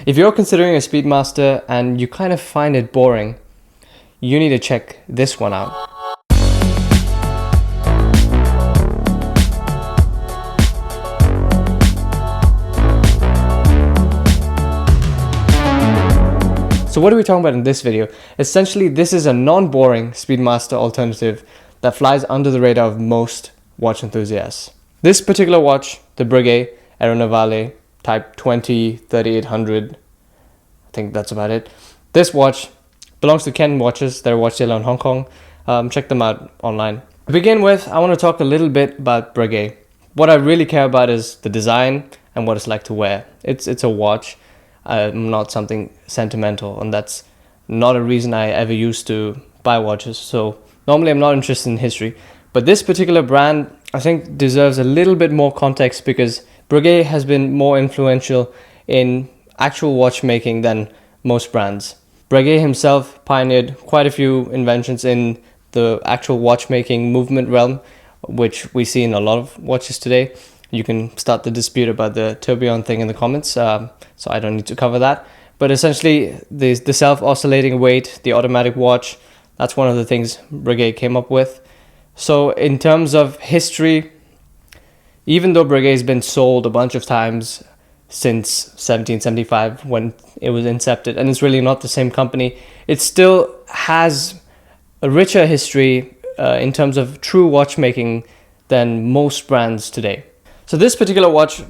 If you're considering a Speedmaster and you kind of find it boring, you need to check this one out. So what are we talking about in this video? Essentially, this is a non-boring Speedmaster alternative that flies under the radar of most watch enthusiasts. This particular watch, the Breguet Aeronavale Type 20-3800, I think that's about it. This watch belongs to Ken Watches. They're a watch dealer in Hong Kong. Check them out online. To begin with, I want to talk a little bit about Breguet. What I really care about is the design and what it's like to wear. It's a watch, not something sentimental, and that's not a reason I ever used to buy watches. So normally I'm not interested in history, but this particular brand I think deserves a little bit more context because Breguet has been more influential in actual watchmaking than most brands. Breguet himself pioneered quite a few inventions in the actual watchmaking movement realm, which we see in a lot of watches today. You can start the dispute about the tourbillon thing in the comments, so I don't need to cover that. But essentially, the self-oscillating weight, the automatic watch, that's one of the things Breguet came up with. So in terms of history, even though Breguet has been sold a bunch of times since 1775 when it was incepted, and it's really not the same company, it still has a richer history in terms of true watchmaking than most brands today. So this particular watch,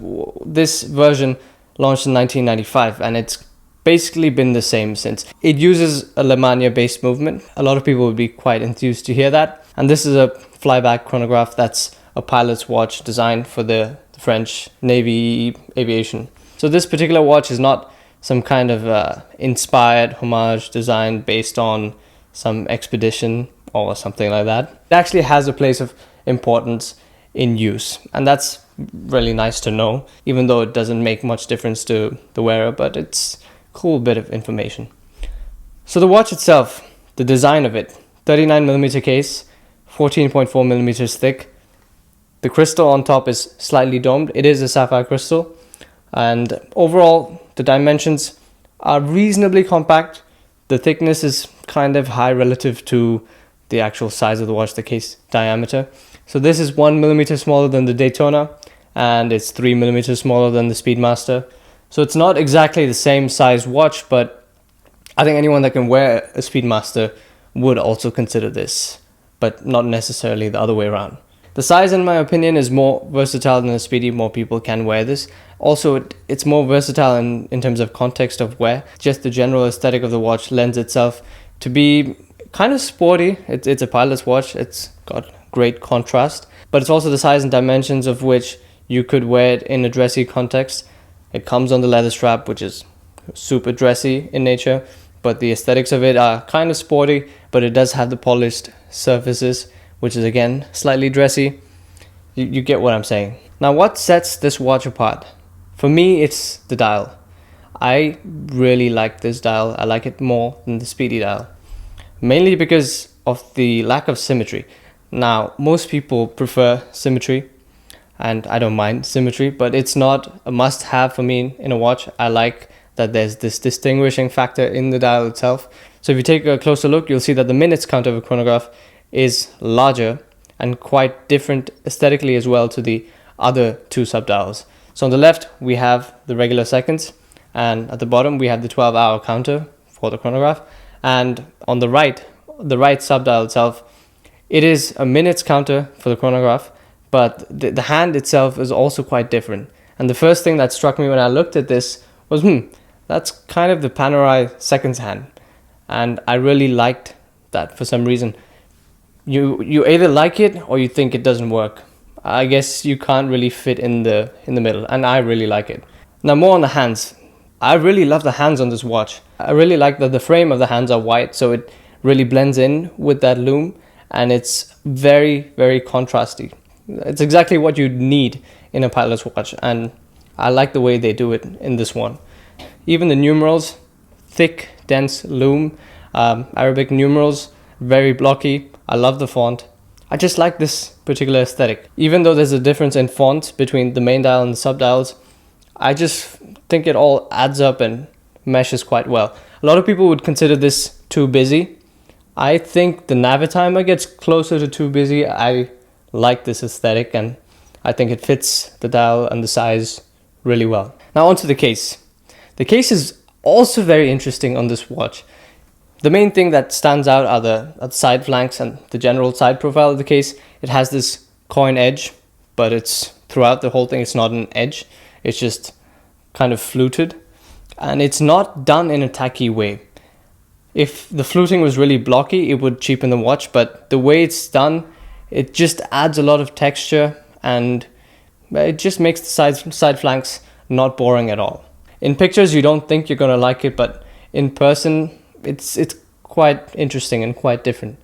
this version launched in 1995, and it's basically been the same since. It uses a Le Mania-based movement. A lot of people would be quite enthused to hear that. And this is a flyback chronograph that's a pilot's watch designed for the French Navy aviation. So this particular watch is not some kind of inspired homage design based on some expedition or something like that. It actually has a place of importance in use, and that's really nice to know, even though it doesn't make much difference to the wearer, but it's a cool bit of information. So the watch itself, the design of it, 39mm case, 14.4mm thick. The crystal on top is slightly domed. It is a sapphire crystal. And overall, the dimensions are reasonably compact. The thickness is kind of high relative to the actual size of the watch, the case diameter. So this is 1mm smaller than the Daytona, and it's 3mm smaller than the Speedmaster. So it's not exactly the same size watch, but I think anyone that can wear a Speedmaster would also consider this, but not necessarily the other way around. The size, in my opinion, is more versatile than the Speedy. More people can wear this. Also, it's more versatile in terms of context of wear. Just the general aesthetic of the watch lends itself to be kind of sporty. It's a pilot's watch. It's got great contrast, but it's also the size and dimensions of which you could wear it in a dressy context. It comes on the leather strap, which is super dressy in nature, but the aesthetics of it are kind of sporty, but it does have the polished surfaces, which is again slightly dressy. You get what I'm saying. Now, what sets this watch apart? For me, it's the dial. I really like this dial. I like it more than the Speedy dial, mainly because of the lack of symmetry. Now, most people prefer symmetry, and I don't mind symmetry, but it's not a must-have for me in a watch. I like that there's this distinguishing factor in the dial itself. So if you take a closer look, you'll see that the minutes count of a chronograph is larger and quite different aesthetically as well to the other two subdials. So on the left, we have the regular seconds, and at the bottom, we have the 12-hour counter for the chronograph. And on the right subdial itself, it is a minutes counter for the chronograph, but the hand itself is also quite different. And the first thing that struck me when I looked at this was, that's kind of the Panerai seconds hand. And I really liked that for some reason. You either like it or you think it doesn't work. I guess you can't really fit in the middle, and I really like it. Now, more on the hands. I really love the hands on this watch. I really like that the frame of the hands are white, so it really blends in with that lume, and it's very, very contrasty. It's exactly what you need in a pilot's watch, and I like the way they do it in this one. Even the numerals, thick, dense lume, Arabic numerals, very blocky. I love the font. I just like this particular aesthetic. Even though there's a difference in font between the main dial and the subdials, I just think it all adds up and meshes quite well. A lot of people would consider this too busy. I think the Navitimer gets closer to too busy. I like this aesthetic and I think it fits the dial and the size really well. Now onto the case. The case is also very interesting on this watch. The main thing that stands out are the side flanks and the general side profile of the case. It has this coin edge, but it's throughout the whole thing. It's not an edge. It's just kind of fluted. And it's not done in a tacky way. If the fluting was really blocky, it would cheapen the watch. But the way it's done, it just adds a lot of texture and it just makes the side flanks not boring at all. In pictures, you don't think you're going to like it, but in person, it's quite interesting and quite different.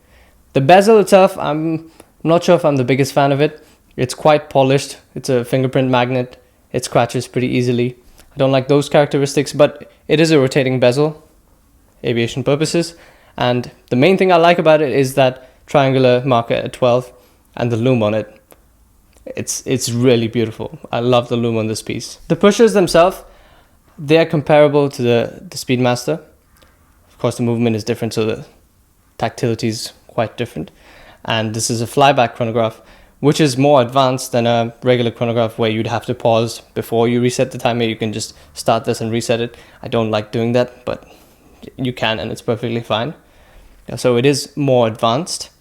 The bezel itself, I'm not sure if I'm the biggest fan of it. It's quite polished. It's a fingerprint magnet. It scratches pretty easily. I don't like those characteristics, but it is a rotating bezel, aviation purposes. And the main thing I like about it is that triangular marker at 12 and the lume on it. It's really beautiful. I love the lume on this piece. The pushers themselves, they're comparable to the Speedmaster. Of course, the movement is different, so the tactility is quite different. And this is a flyback chronograph, which is more advanced than a regular chronograph where you'd have to pause before you reset the timer. You can just start this and reset it. I don't like doing that, but you can, and it's perfectly fine. So it is more advanced.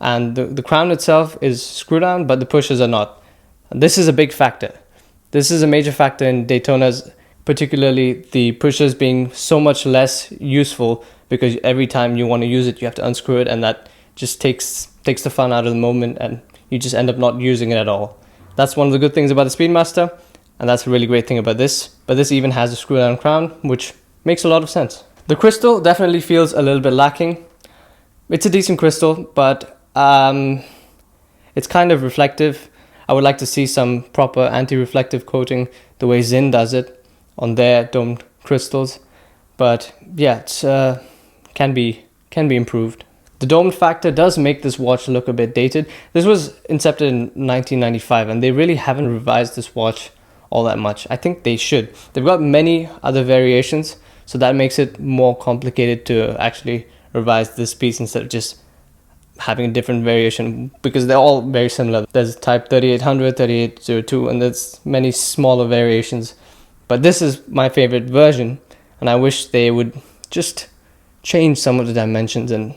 And the crown itself is screw down, but the pushers are not. And this is a big factor. This is a major factor in Daytonas, particularly the pushers being so much less useful because every time you want to use it, you have to unscrew it, and that just takes the fun out of the moment, and you just end up not using it at all. That's one of the good things about the Speedmaster, and that's a really great thing about this. But this even has a screw down crown, which makes a lot of sense. The crystal definitely feels a little bit lacking. It's a decent crystal, but it's kind of reflective. I would like to see some proper anti-reflective coating the way Zinn does it on their domed crystals. But yeah, it's can be improved. The domed factor does make this watch look a bit dated. This was incepted in 1995 and they really haven't revised this watch all that much. I think they should. They've got many other variations, so that makes it more complicated to actually revise this piece instead of just having a different variation, because they're all very similar. There's type 3800, 3802, and there's many smaller variations. But this is my favorite version, and I wish they would just change some of the dimensions and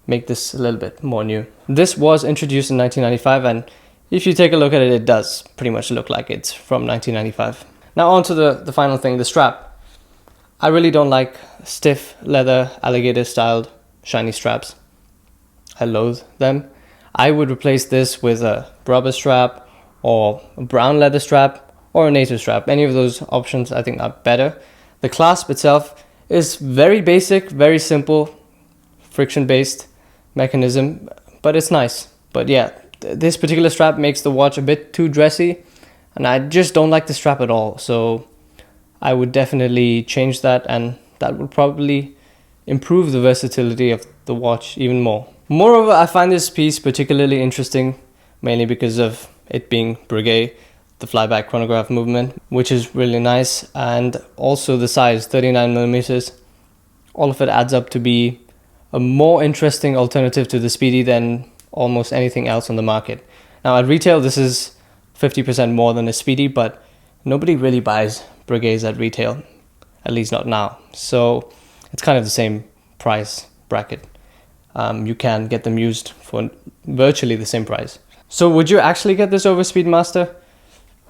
make this a little bit more new. This was introduced in 1995, and if you take a look at it, it does pretty much look like it's from 1995. Now on to the final thing, the strap. I really don't like stiff leather alligator styled shiny straps. I loathe them. I would replace this with a rubber strap or a brown leather strap or a native strap. Any of those options I think are better. The clasp itself is very basic, very simple, friction-based mechanism, but it's nice. But yeah, this particular strap makes the watch a bit too dressy, and I just don't like the strap at all. So I would definitely change that, and that would probably improve the versatility of the watch even more. Moreover, I find this piece particularly interesting, mainly because of it being Breguet, the flyback chronograph movement, which is really nice, and also the size, 39mm. All of it adds up to be a more interesting alternative to the Speedy than almost anything else on the market. Now at retail, this is 50% more than a Speedy, but nobody really buys Breguets at retail, at least not now. So it's kind of the same price bracket. You can get them used for virtually the same price. So would you actually get this over Speedmaster?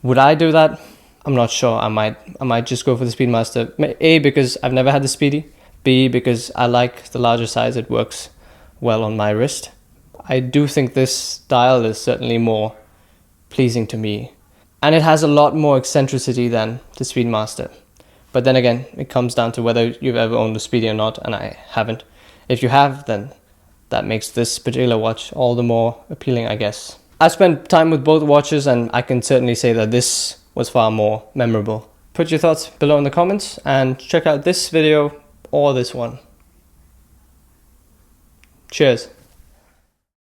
Would I do that? I'm not sure. I might just go for the Speedmaster. A, because I've never had the Speedy. B, because I like the larger size. It works well on my wrist. I do think this dial is certainly more pleasing to me. And it has a lot more eccentricity than the Speedmaster. But then again, it comes down to whether you've ever owned a Speedy or not, and I haven't. If you have, then that makes this particular watch all the more appealing, I guess. I spent time with both watches, and I can certainly say that this was far more memorable. Put your thoughts below in the comments, and check out this video or this one. Cheers.